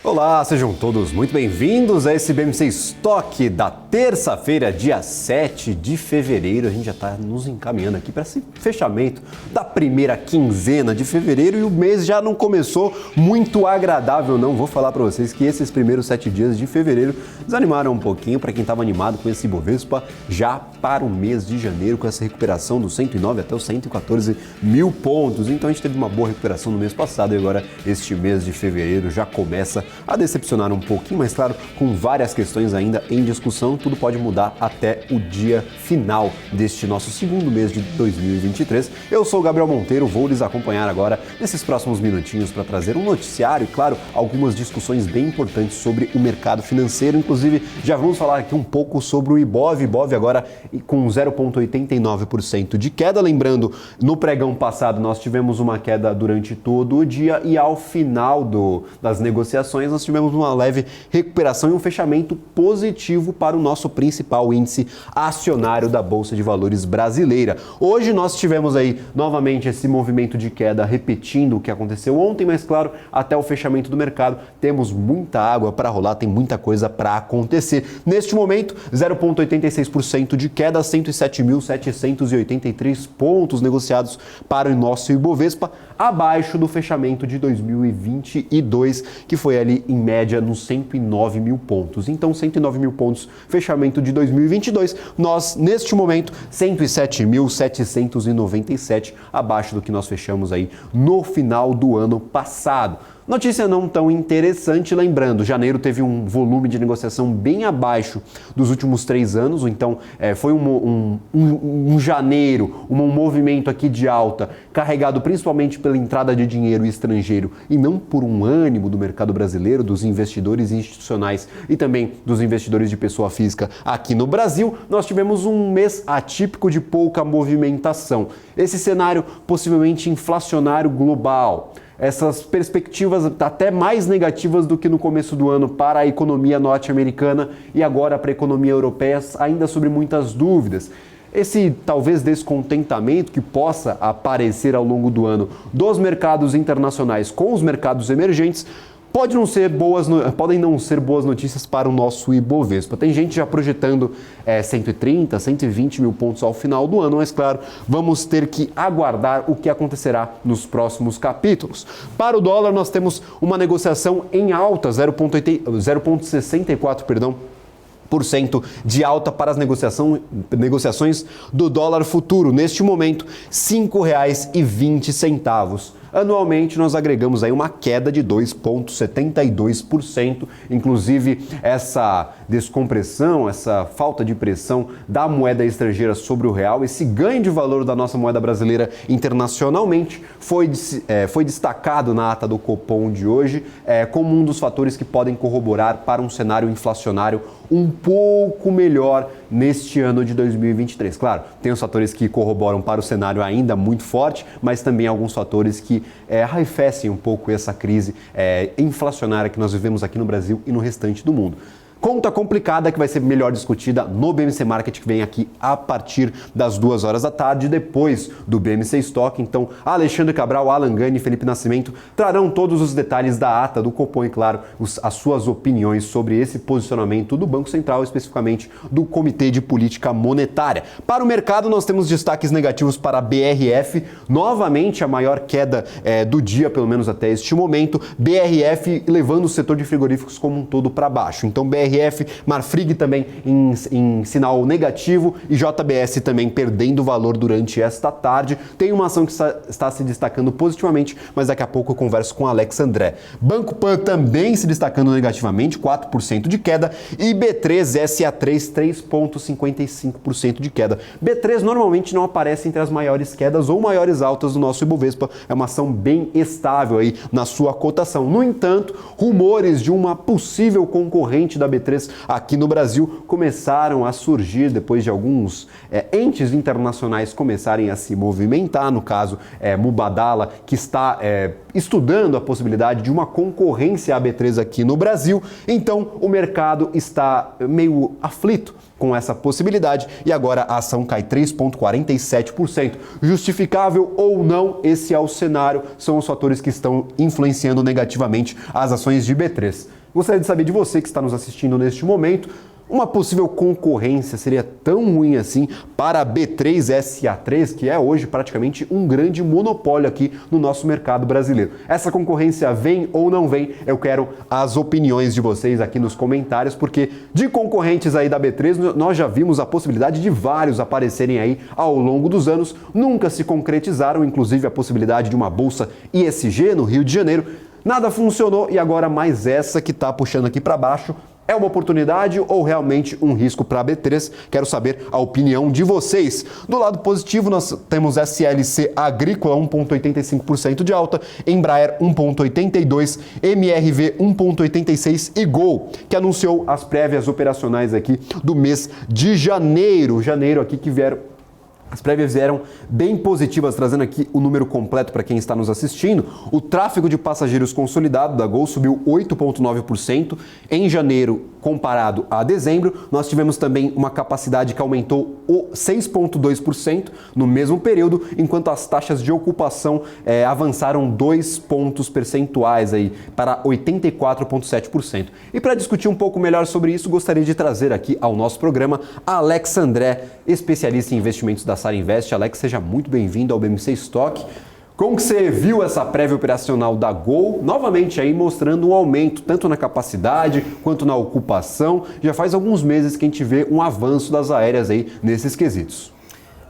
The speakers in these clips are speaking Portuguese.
Olá, sejam todos muito bem-vindos a esse BMC Stock da terça-feira, dia 7 de fevereiro. A gente já está nos encaminhando aqui para esse fechamento da primeira quinzena de fevereiro e o mês já não começou muito agradável, não. Vou falar para vocês que esses primeiros 7 dias de fevereiro desanimaram um pouquinho para quem estava animado com esse Ibovespa já para o mês de janeiro, com essa recuperação dos 109 até os 114 mil pontos. Então a gente teve uma boa recuperação no mês passado e agora este mês de fevereiro já começa a decepcionar um pouquinho, mas claro, com várias questões ainda em discussão, tudo pode mudar até o dia final deste nosso segundo mês de 2023. Eu sou o Gabriel Monteiro, vou lhes acompanhar agora nesses próximos minutinhos para trazer um noticiário e, claro, algumas discussões bem importantes sobre o mercado financeiro. Inclusive, já vamos falar aqui um pouco sobre o Ibov agora com 0,89% de queda. Lembrando, no pregão passado nós tivemos uma queda durante todo o dia e ao final das negociações nós tivemos uma leve recuperação e um fechamento positivo para o nosso principal índice acionário da Bolsa de Valores brasileira. Hoje nós tivemos aí novamente esse movimento de queda repetindo o que aconteceu ontem, mas claro, até o fechamento do mercado temos muita água para rolar, tem muita coisa para acontecer. Neste momento, 0,86% de queda, 107.783 pontos negociados para o nosso Ibovespa, abaixo do fechamento de 2022, que foi ali em média nos 109 mil pontos. Então, 109 mil pontos, fechamento de 2022, nós, neste momento, 107.797, abaixo do que nós fechamos aí no final do ano passado. Notícia não tão interessante, lembrando, janeiro teve um volume de negociação bem abaixo dos últimos 3 anos, então foi um janeiro, um movimento aqui de alta, carregado principalmente pela entrada de dinheiro estrangeiro e não por um ânimo do mercado brasileiro, dos investidores institucionais e também dos investidores de pessoa física aqui no Brasil. Nós tivemos um mês atípico de pouca movimentação. Esse cenário possivelmente inflacionário global, essas perspectivas até mais negativas do que no começo do ano para a economia norte-americana e agora para a economia europeia, ainda sobre muitas dúvidas. Esse talvez descontentamento que possa aparecer ao longo do ano dos mercados internacionais com os mercados emergentes podem não ser boas notícias para o nosso Ibovespa. Tem gente já projetando 130, 120 mil pontos ao final do ano, mas claro, vamos ter que aguardar o que acontecerá nos próximos capítulos. Para o dólar, nós temos uma negociação em alta, 0,64%, de alta para as negociações do dólar futuro. Neste momento, R$ 5,20. Anualmente, nós agregamos aí uma queda de 2,72%, inclusive essa descompressão, essa falta de pressão da moeda estrangeira sobre o real, esse ganho de valor da nossa moeda brasileira internacionalmente foi destacado na ata do Copom de hoje como um dos fatores que podem corroborar para um cenário inflacionário um pouco melhor neste ano de 2023. Claro, tem os fatores que corroboram para o cenário ainda muito forte, mas também alguns fatores que arrefecem um pouco essa crise inflacionária que nós vivemos aqui no Brasil e no restante do mundo. Conta complicada que vai ser melhor discutida no BMC Market, que vem aqui a partir das 2 horas da tarde, depois do BMC Stock. Então, Alexandre Cabral, Alan Gani e Felipe Nascimento trarão todos os detalhes da ata do Copom e, claro, as suas opiniões sobre esse posicionamento do Banco Central, especificamente do Comitê de Política Monetária. Para o mercado, nós temos destaques negativos para a BRF, novamente a maior queda do dia, pelo menos até este momento. BRF levando o setor de frigoríficos como um todo para baixo. Então, BRF, Marfrig também em sinal negativo e JBS também perdendo valor durante esta tarde. Tem uma ação que está se destacando positivamente, mas daqui a pouco eu converso com Alex André. Banco Pan também se destacando negativamente, 4% de queda, e B3 SA3, 3,55% de queda. B3 normalmente não aparece entre as maiores quedas ou maiores altas do nosso Ibovespa, é uma ação bem estável aí na sua cotação. No entanto, rumores de uma possível concorrente da B3 B3 aqui no Brasil começaram a surgir depois de alguns entes internacionais começarem a se movimentar, no caso Mubadala, que está estudando a possibilidade de uma concorrência à B3 aqui no Brasil. Então o mercado está meio aflito com essa possibilidade e agora a ação cai 3,47%. Justificável ou não, esse é o cenário, são os fatores que estão influenciando negativamente as ações de B3. Gostaria de saber de você que está nos assistindo neste momento, uma possível concorrência seria tão ruim assim para a B3SA3, que é hoje praticamente um grande monopólio aqui no nosso mercado brasileiro. Essa concorrência vem ou não vem? Eu quero as opiniões de vocês aqui nos comentários, porque de concorrentes aí da B3, nós já vimos a possibilidade de vários aparecerem aí ao longo dos anos, nunca se concretizaram, inclusive a possibilidade de uma bolsa ESG no Rio de Janeiro. Nada funcionou e agora mais essa que está puxando aqui para baixo. É uma oportunidade ou realmente um risco para a B3? Quero saber a opinião de vocês. Do lado positivo, nós temos SLC Agrícola 1,85% de alta, Embraer 1,82%, MRV 1,86% e Gol, que anunciou as prévias operacionais aqui do mês de janeiro. Janeiro aqui que vieram. As prévias vieram bem positivas, trazendo aqui o número completo para quem está nos assistindo. O tráfego de passageiros consolidado da Gol subiu 8,9% em janeiro comparado a dezembro. Nós tivemos também uma capacidade que aumentou 6,2% no mesmo período, enquanto as taxas de ocupação avançaram 2 pontos percentuais aí para 84,7%. E para discutir um pouco melhor sobre isso, gostaria de trazer aqui ao nosso programa Alex André, especialista em investimentos da Sara Invest. Alex, seja muito bem-vindo ao BMC Stock. Como que você viu essa prévia operacional da Gol, novamente aí mostrando um aumento tanto na capacidade quanto na ocupação? Já faz alguns meses que a gente vê um avanço das aéreas aí nesses quesitos.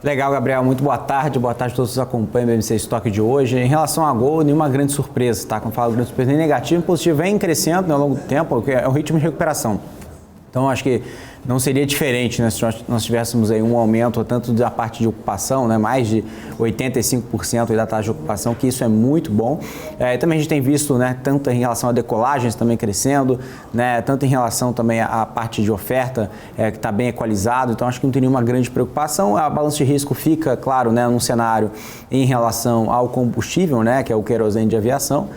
Legal, Gabriel. Muito boa tarde a todos que acompanham o BMC Stock de hoje. Em relação à Gol, nenhuma grande surpresa, tá? Quando falo grande surpresa, nem negativo, nem positivo, vem crescendo, né, ao longo do tempo, porque é o ritmo de recuperação. Então, acho que não seria diferente, né, se nós tivéssemos aí um aumento tanto da parte de ocupação, né, mais de 85% da taxa de ocupação, que isso é muito bom. Também a gente tem visto, né, tanto em relação a decolagens também crescendo, né, tanto em relação também à parte de oferta que está bem equalizado. Então, acho que não tem nenhuma grande preocupação. A balança de risco fica, claro, né, num cenário em relação ao combustível, né, que é o querosene de aviação,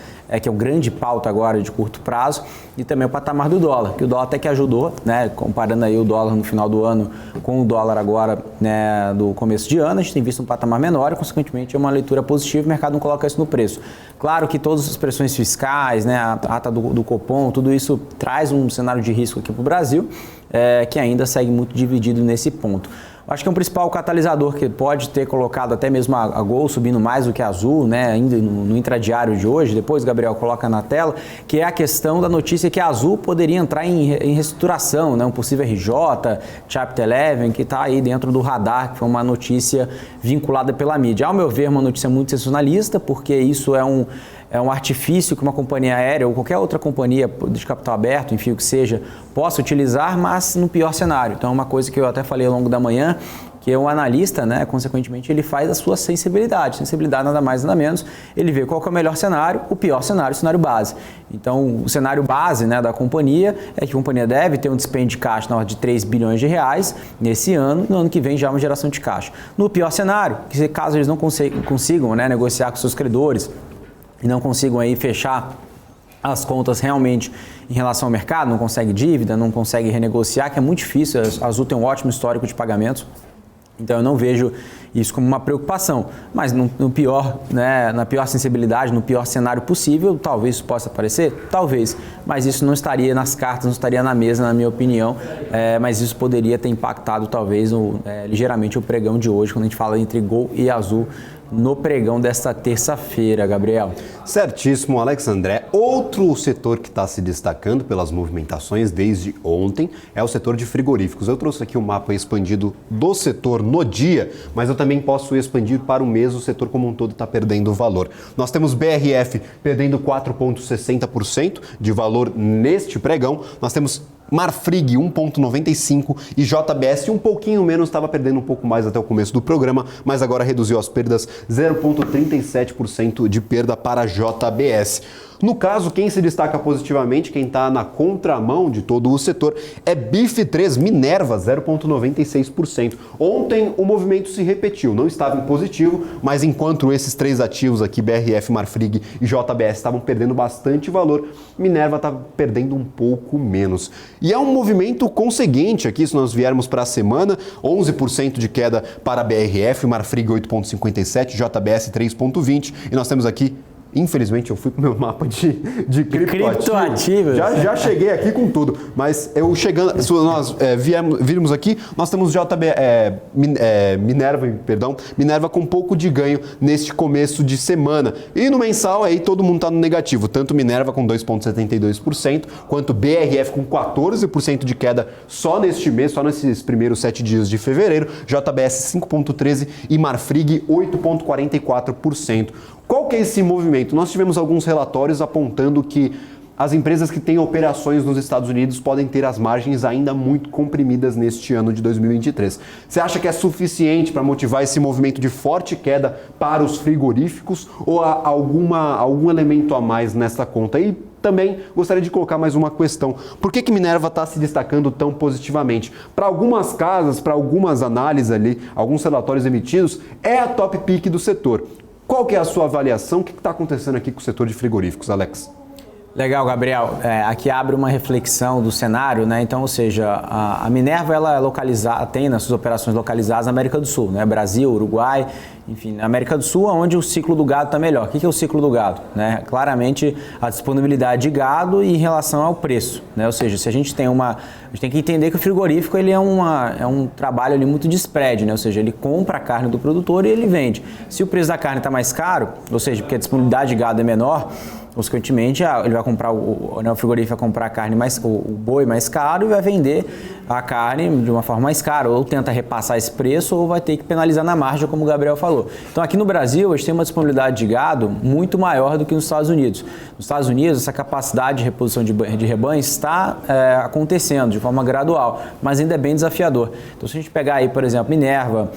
que é o grande pauta agora de curto prazo, e também o patamar do dólar, que o dólar até que ajudou, né, comparando aí o dólar no final do ano com o dólar agora, né, do começo de ano, a gente tem visto um patamar menor e, consequentemente, é uma leitura positiva, o mercado não coloca isso no preço. Claro que todas as pressões fiscais, né, a ata do Copom, tudo isso traz um cenário de risco aqui para o Brasil, que ainda segue muito dividido nesse ponto. Acho que é um principal catalisador que pode ter colocado até mesmo a Gol subindo mais do que a Azul, né, ainda no intradiário de hoje, depois Gabriel coloca na tela, que é a questão da notícia que a Azul poderia entrar em reestruturação, né, um possível RJ, Chapter 11, que está aí dentro do radar, que foi uma notícia vinculada pela mídia. Ao meu ver, uma notícia muito sensacionalista, porque isso é um artifício que uma companhia aérea ou qualquer outra companhia de capital aberto, enfim, o que seja, possa utilizar, mas no pior cenário. Então, é uma coisa que eu até falei ao longo da manhã, que é um analista, né, consequentemente, ele faz a sua sensibilidade. Sensibilidade nada mais, nada menos. Ele vê qual que é o melhor cenário, o pior cenário, o cenário base. Então, o cenário base, né, da companhia é que a companhia deve ter um dispêndio de caixa na ordem de 3 bilhões de reais nesse ano, no ano que vem já uma geração de caixa. No pior cenário, que caso eles não consigam, né, negociar com seus credores, e não consigam aí fechar as contas realmente em relação ao mercado, não consegue dívida, não consegue renegociar, que é muito difícil. A Azul tem um ótimo histórico de pagamentos, então eu não vejo isso como uma preocupação. Mas no pior, né, na pior sensibilidade, no pior cenário possível, talvez isso possa aparecer, talvez, mas isso não estaria nas cartas, não estaria na mesa, na minha opinião, mas isso poderia ter impactado talvez ligeiramente o pregão de hoje, quando a gente fala entre Gol e Azul, no pregão desta terça-feira, Gabriel. Certíssimo, Alex André. Outro setor que está se destacando pelas movimentações desde ontem é o setor de frigoríficos. Eu trouxe aqui um mapa expandido do setor no dia, mas eu também posso expandir para o mês. O setor como um todo está perdendo valor. Nós temos BRF perdendo 4,60% de valor neste pregão. Nós temos Marfrig 1,95% e JBS um pouquinho menos, estava perdendo um pouco mais até o começo do programa, mas agora reduziu as perdas, 0,37% de perda para JBS. No caso, quem se destaca positivamente, quem está na contramão de todo o setor, é BIF3 Minerva, 0,96%. Ontem o movimento se repetiu, não estava em positivo, mas enquanto esses três ativos aqui, BRF, Marfrig e JBS, estavam perdendo bastante valor, Minerva está perdendo um pouco menos. E é um movimento conseguinte aqui, se nós viermos para a semana, 11% de queda para a BRF, Marfrig 8,57%, JBS 3,20%, e nós temos aqui, infelizmente, eu fui pro meu mapa de criptoativo. Já cheguei aqui com tudo. Mas eu chegando, se nós virmos aqui, nós temos Minerva com um pouco de ganho neste começo de semana. E no mensal aí todo mundo está no negativo. Tanto Minerva com 2,72%, quanto BRF com 14% de queda só neste mês, só nesses primeiros 7 dias de fevereiro. JBS 5,13% e Marfrig 8,44%. Qual que é esse movimento? Nós tivemos alguns relatórios apontando que as empresas que têm operações nos Estados Unidos podem ter as margens ainda muito comprimidas neste ano de 2023. Você acha que é suficiente para motivar esse movimento de forte queda para os frigoríficos ou há algum elemento a mais nessa conta? E também gostaria de colocar mais uma questão. Por que Minerva está se destacando tão positivamente? Para algumas casas, para algumas análises ali, alguns relatórios emitidos, é a top pick do setor. Qual que é a sua avaliação? O que está acontecendo aqui com o setor de frigoríficos, Alex? Legal, Gabriel. Aqui abre uma reflexão do cenário, né? Então, ou seja, a Minerva ela é localizada, tem nas suas operações localizadas na América do Sul, né? Brasil, Uruguai, enfim, na América do Sul, onde o ciclo do gado está melhor. O que é o ciclo do gado? Né? Claramente a disponibilidade de gado e em relação ao preço, né? Ou seja, se a gente tem a gente tem que entender que o frigorífico ele é um trabalho ali muito de spread, né? Ou seja, ele compra a carne do produtor e ele vende. Se o preço da carne está mais caro, ou seja, porque a disponibilidade de gado é menor, consequentemente, ele vai comprar o frigorífico vai comprar a carne o boi mais caro e vai vender a carne de uma forma mais cara, ou tenta repassar esse preço ou vai ter que penalizar na margem, como o Gabriel falou. Então, aqui no Brasil, a gente tem uma disponibilidade de gado muito maior do que nos Estados Unidos. Nos Estados Unidos, essa capacidade de reposição de rebanhos está acontecendo de forma gradual, mas ainda é bem desafiador. Então, se a gente pegar aí, por exemplo, Minerva,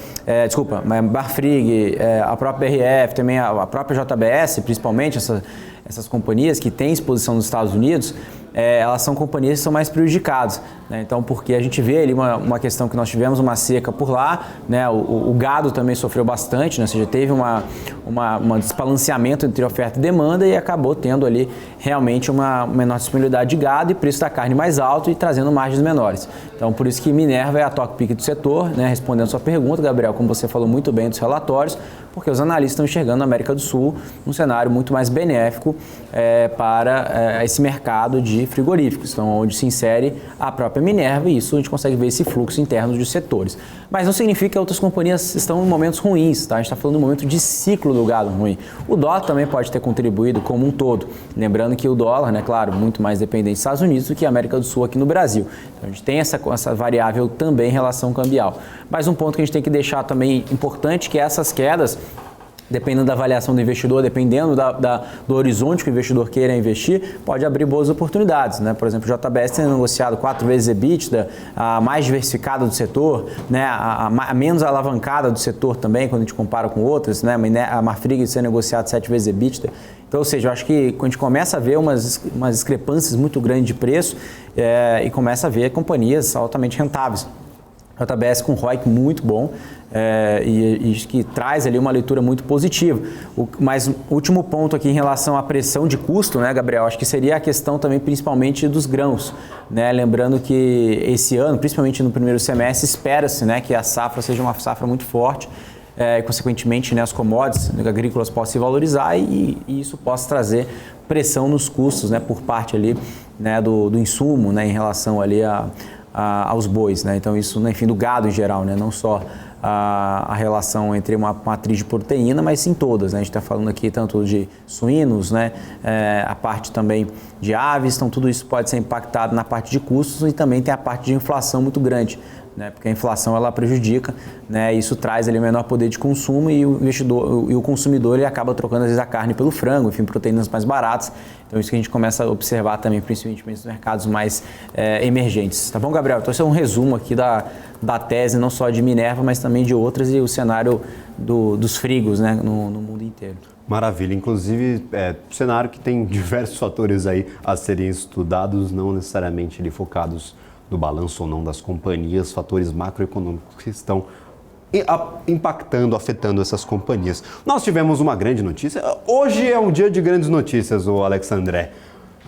Marfrig, a própria BRF, também a própria JBS, principalmente essas companhias que têm exposição nos Estados Unidos, elas são companhias que são mais prejudicadas, né? Então, porque a gente vê ali uma questão que nós tivemos uma seca por lá, né? O gado também sofreu bastante, né? Ou seja, teve um desbalanceamento entre oferta e demanda e acabou tendo ali realmente uma menor disponibilidade de gado e preço da carne mais alto e trazendo margens menores. Então, por isso que Minerva é a top pick do setor, né? Respondendo a sua pergunta, Gabriel, como você falou muito bem dos relatórios, porque os analistas estão enxergando a América do Sul um cenário muito mais benéfico para esse mercado de frigoríficos, então, onde se insere a própria Minerva, e isso a gente consegue ver esse fluxo interno dos setores. Mas não significa que outras companhias estão em momentos ruins, tá? A gente está falando de um momento de ciclo do gado ruim. O dólar também pode ter contribuído como um todo, lembrando que o dólar, né, claro, muito mais dependente dos Estados Unidos do que a América do Sul aqui no Brasil. Então, a gente tem essa variável também em relação cambial. Mas um ponto que a gente tem que deixar também importante, que é essas quedas, dependendo da avaliação do investidor, dependendo do horizonte que o investidor queira investir, pode abrir boas oportunidades, né? Por exemplo, o JBS tem negociado 4 vezes EBITDA, a mais diversificada do setor, né? a menos alavancada do setor também, quando a gente compara com outras, né? A Marfrig sendo negociado 7 vezes EBITDA. Então, ou seja, eu acho que quando a gente começa a ver umas discrepâncias muito grandes de preço e começa a ver companhias altamente rentáveis. JBS com ROIC muito bom e que traz ali uma leitura muito positiva. Mas o último ponto aqui em relação à pressão de custo, né, Gabriel, acho que seria a questão também principalmente dos grãos, né? Lembrando que esse ano, principalmente no primeiro semestre, espera-se, né, que a safra seja uma safra muito forte e, consequentemente, né, as commodities agrícolas possam se valorizar e isso possa trazer pressão nos custos, né, por parte ali, né, do insumo, né, em relação ali aos bois, né? Então isso, enfim, do gado em geral, né? Não só a relação entre uma matriz de proteína, mas sim todas, né? A gente está falando aqui tanto de suínos, né? A parte também de aves, então tudo isso pode ser impactado na parte de custos e também tem a parte de inflação muito grande, né? Porque a inflação ela prejudica, né? Isso traz ali menor poder de consumo e o investidor e o consumidor ele acaba trocando às vezes a carne pelo frango, enfim, proteínas mais baratas. Então isso que a gente começa a observar também, principalmente nos mercados mais emergentes. Tá bom, Gabriel? Então esse é um resumo aqui da tese, não só de Minerva, mas também de outras e o cenário dos frigos, né, no mundo inteiro. Maravilha, inclusive cenário que tem diversos fatores aí a serem estudados, não necessariamente ali focados no balanço ou não das companhias, fatores macroeconômicos que estão impactando, afetando essas companhias. Nós tivemos uma grande notícia, hoje é um dia de grandes notícias, o Alexandré.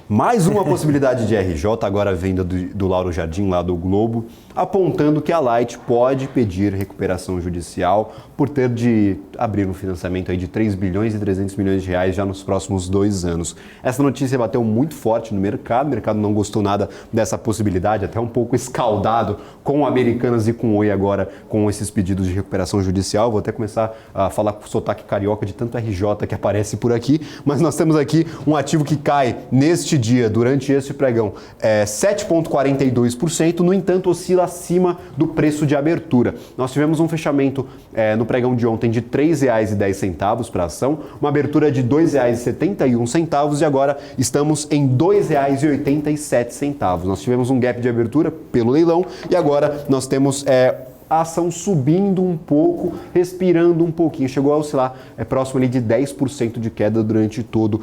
Mais uma possibilidade de RJ, agora vinda do Lauro Jardim, lá do Globo, apontando que a Light pode pedir recuperação judicial por ter de abrir um financiamento aí de 3 bilhões e 300 milhões de reais já nos próximos 2 anos. Essa notícia bateu muito forte no mercado, o mercado não gostou nada dessa possibilidade, até um pouco escaldado com Americanas e com Oi agora com esses pedidos de recuperação judicial. Vou até começar a falar com o sotaque carioca de tanto RJ que aparece por aqui, mas nós temos aqui um ativo que cai neste dia, durante este pregão, 7,42%, no entanto oscila acima do preço de abertura. Nós tivemos um fechamento no pregão de ontem de R$ 3,10 para a ação, uma abertura de R$ 2,71 e agora estamos em R$ 2,87. Nós tivemos um gap de abertura pelo leilão e agora nós temos a ação subindo um pouco, respirando um pouquinho, chegou a oscilar próximo ali de 10% de queda durante todo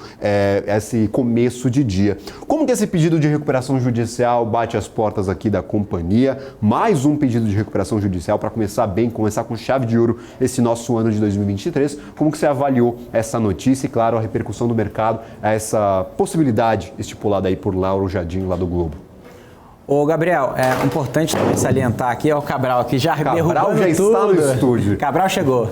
esse começo de dia. Como que esse pedido de recuperação judicial bate as portas aqui da companhia? Mais um pedido de recuperação judicial para começar bem, começar com chave de ouro esse nosso ano de 2023. Como que você avaliou essa notícia e, claro, a repercussão do mercado, essa possibilidade estipulada aí por Lauro Jardim lá do Globo? Ô, Gabriel, é importante também salientar aqui, o Cabral aqui já derrubando Cabral já está no estúdio. Cabral chegou.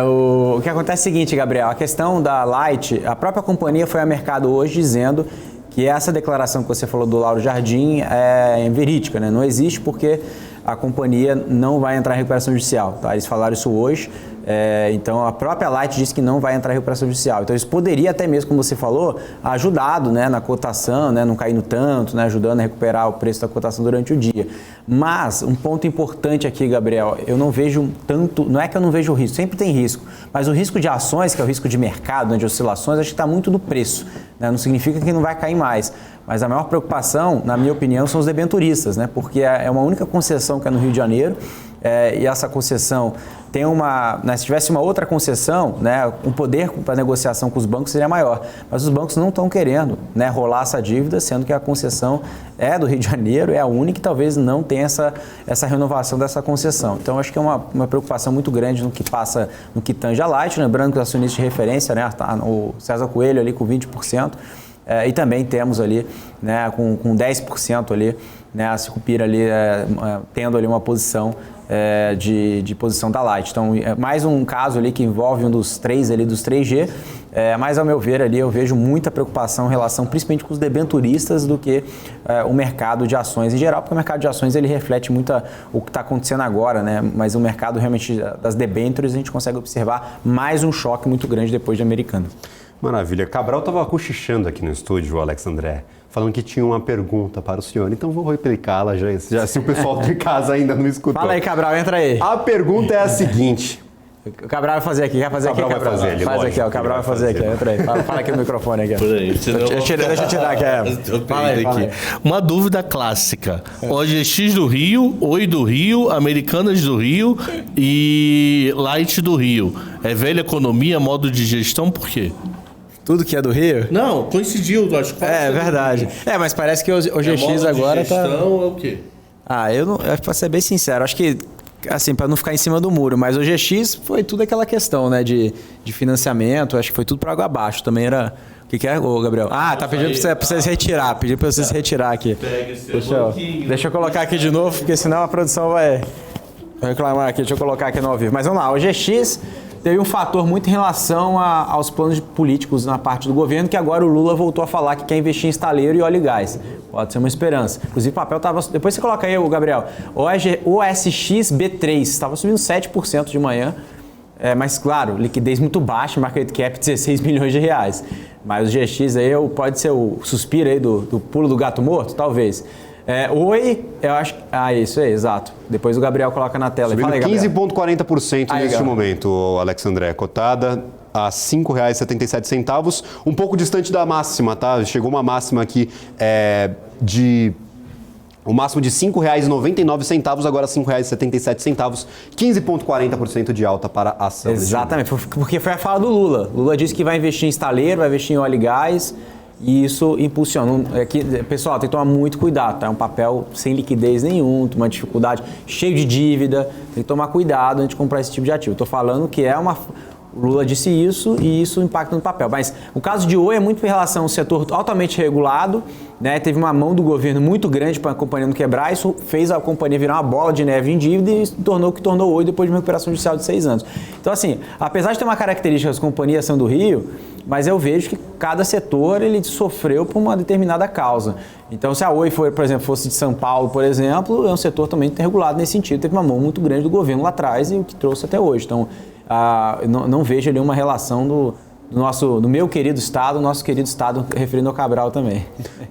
O que acontece é o seguinte, Gabriel, a questão da Light, a própria companhia foi ao mercado hoje dizendo que essa declaração que você falou do Lauro Jardim é verídica, né? Não existe porque a companhia não vai entrar em recuperação judicial, tá? Eles falaram isso hoje. Então a própria Light disse que não vai entrar em recuperação judicial. Então isso poderia até mesmo, como você falou, ajudado, né, na cotação, né, não caindo tanto, né, ajudando a recuperar o preço da cotação durante o dia. Mas um ponto importante aqui, Gabriel, eu não vejo tanto, não é que eu não vejo risco, sempre tem risco, mas o risco de ações, que é o risco de mercado, né, de oscilações, acho que está muito no preço, né, não significa que não vai cair mais. Mas a maior preocupação, na minha opinião, são os debenturistas, né, porque é uma única concessão que é no Rio de Janeiro, e essa concessão tem né, se tivesse uma outra concessão, né, um poder para negociação com os bancos seria maior, mas os bancos não estão querendo, né, rolar essa dívida, sendo que a concessão é do Rio de Janeiro, é a única que talvez não tenha essa renovação dessa concessão. Então acho que é uma preocupação muito grande no que passa, no que tange a Light, lembrando que os acionistas de referência, né, o César Coelho ali com 20%, e também temos ali, né, com 10% ali, né, a Sucupira ali tendo ali uma posição de posição da Light. Então, é mais um caso ali que envolve um dos três ali dos 3G, mas ao meu ver ali eu vejo muita preocupação em relação principalmente com os debenturistas do que o mercado de ações em geral, porque o mercado de ações ele reflete muito o que está acontecendo agora, né? Mas o mercado realmente das debêntures a gente consegue observar mais um choque muito grande depois de Americana. Maravilha. Cabral estava cochichando aqui no estúdio, o Alexandré, falando que tinha uma pergunta para o senhor. Então vou replicá-la já se o pessoal de casa ainda não escutou. Fala aí, Cabral, entra aí. A pergunta é a seguinte. O Cabral vai fazer aqui, quer fazer aqui, Cabral? Vai fazer, faz aqui, ó, o Cabral vai fazer aqui, entra aí. Fala aqui no microfone aqui. Deixa eu tirar aqui. Fala aí. Uma dúvida clássica. OGX do Rio, Oi do Rio, Americanas do Rio e Light do Rio. É velha economia, modo de gestão, por quê? Tudo que é do Rio? Não, coincidiu, acho que é verdade. Mas parece que o GX agora tá... gestão é o quê? Eu não, pra ser bem sincero, acho que, assim, para não ficar em cima do muro, mas o GX foi tudo aquela questão, né, de financiamento, acho que foi tudo para água abaixo, também era... O que é, Gabriel? Tá pedindo para você se retirar, pediu para você se retirar aqui. Deixa eu colocar aqui de novo, porque senão a produção vai reclamar aqui, deixa eu colocar aqui no ao vivo. Mas vamos lá, o GX... teve um fator muito em relação aos planos políticos na parte do governo, que agora o Lula voltou a falar que quer investir em estaleiro e óleo e gás. Pode ser uma esperança. Inclusive o papel estava... Depois você coloca aí, Gabriel. OSX B3 estava subindo 7% de manhã. Mas, claro, liquidez muito baixa, market cap 16 milhões de reais. Mas o GX aí pode ser o suspiro aí do pulo do gato morto? Talvez. Oi, eu acho... isso aí, exato. Depois o Gabriel coloca na tela. Subindo Fala aí, 15,40% neste Gabriel. momento, Alex André. Cotada a R$ 5,77, um pouco distante da máxima, tá? Chegou uma máxima aqui o máximo de R$ 5,99, agora R$ 5,77, 15,40% de alta para a ação. Exatamente, porque foi a fala do Lula. Lula disse que vai investir em estaleiro, vai investir em óleo e gás, e isso impulsiona. Pessoal, tem que tomar muito cuidado, tá? É um papel sem liquidez nenhum, uma dificuldade, cheio de dívida, tem que tomar cuidado antes de comprar esse tipo de ativo. Estou falando que o Lula disse isso e isso impacta no papel. Mas o caso de Oi é muito em relação ao setor altamente regulado, né? Teve uma mão do governo muito grande para a companhia não quebrar, isso fez a companhia virar uma bola de neve em dívida e tornou o que tornou Oi depois de uma recuperação judicial de 6 anos. Então, assim, apesar de ter uma característica das companhias são do Rio, mas eu vejo que cada setor ele sofreu por uma determinada causa. Então, se a Oi, por exemplo, fosse de São Paulo, por exemplo, é um setor também regulado nesse sentido. Teve uma mão muito grande do governo lá atrás e o que trouxe até hoje. Então, não vejo ali uma relação do meu querido Estado, nosso querido Estado, referindo ao Cabral também.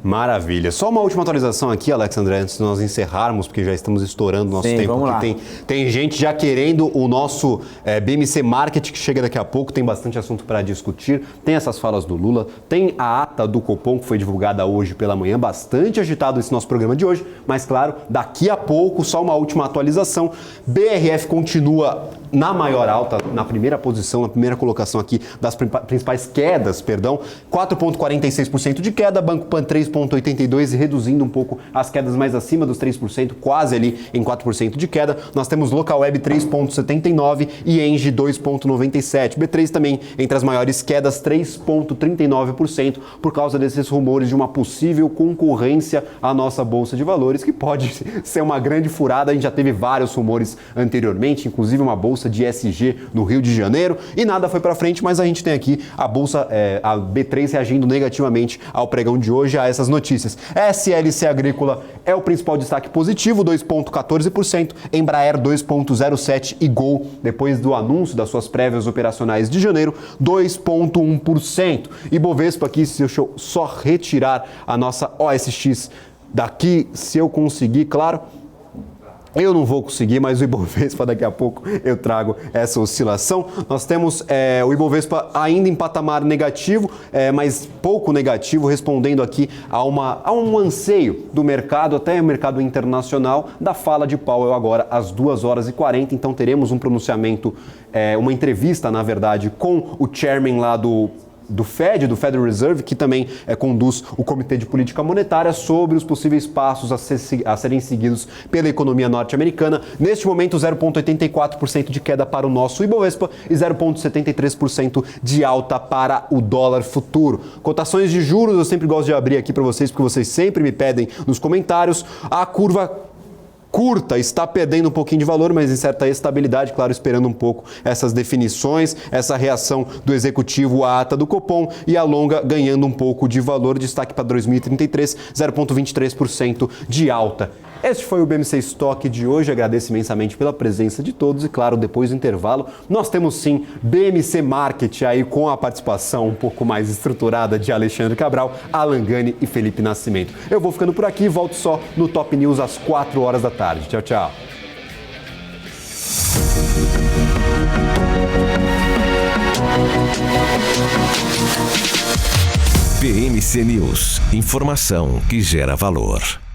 Maravilha. Só uma última atualização aqui, Alex André, antes de nós encerrarmos, porque já estamos estourando o nosso tempo. Vamos lá. Tem gente já querendo o nosso BMC Market, que chega daqui a pouco, tem bastante assunto para discutir. Tem essas falas do Lula, tem a ata do Copom, que foi divulgada hoje pela manhã, bastante agitado esse nosso programa de hoje, mas claro, daqui a pouco, só uma última atualização. BRF continua na maior alta, na primeira posição, na primeira colocação aqui das principais quedas, 4,46% de queda, Banco Pan 3,82% e reduzindo um pouco as quedas mais acima dos 3%, quase ali em 4% de queda. Nós temos Localweb 3,79% e Engie 2,97%. B3 também entre as maiores quedas, 3,39%, por causa desses rumores de uma possível concorrência à nossa Bolsa de Valores, que pode ser uma grande furada. A gente já teve vários rumores anteriormente, inclusive uma bolsa de ESG no Rio de Janeiro, e nada foi para frente, mas a gente tem aqui a bolsa, a B3 reagindo negativamente ao pregão de hoje, a essas notícias. SLC Agrícola é o principal destaque positivo, 2,14%, Embraer 2,07% e Gol, depois do anúncio das suas prévias operacionais de janeiro, 2,1%. E Bovespa aqui, deixa eu só retirar a nossa OSX daqui, se eu conseguir, claro. Eu não vou conseguir, mas o Ibovespa daqui a pouco eu trago essa oscilação. Nós temos o Ibovespa ainda em patamar negativo, mas pouco negativo, respondendo aqui a um anseio do mercado, até o mercado internacional, da fala de Powell agora às 2h40. Então teremos um pronunciamento, uma entrevista, na verdade, com o chairman lá do Federal Reserve, que também conduz o Comitê de Política Monetária, sobre os possíveis passos a serem seguidos pela economia norte-americana. Neste momento, 0,84% de queda para o nosso Ibovespa e 0,73% de alta para o dólar futuro. Cotações de juros, eu sempre gosto de abrir aqui para vocês, porque vocês sempre me pedem nos comentários. A curva curta está perdendo um pouquinho de valor, mas em certa estabilidade, claro, esperando um pouco essas definições, essa reação do executivo à ata do Copom, e a longa ganhando um pouco de valor, destaque para 2033, 0,23% de alta. Este foi o BMC Stock de hoje, agradeço imensamente pela presença de todos e, claro, depois do intervalo, nós temos sim BMC Market aí com a participação um pouco mais estruturada de Alexandre Cabral, Alan Gani e Felipe Nascimento. Eu vou ficando por aqui e volto só no Top News às 4h da tarde. Tchau, tchau. BMC News, informação que gera valor.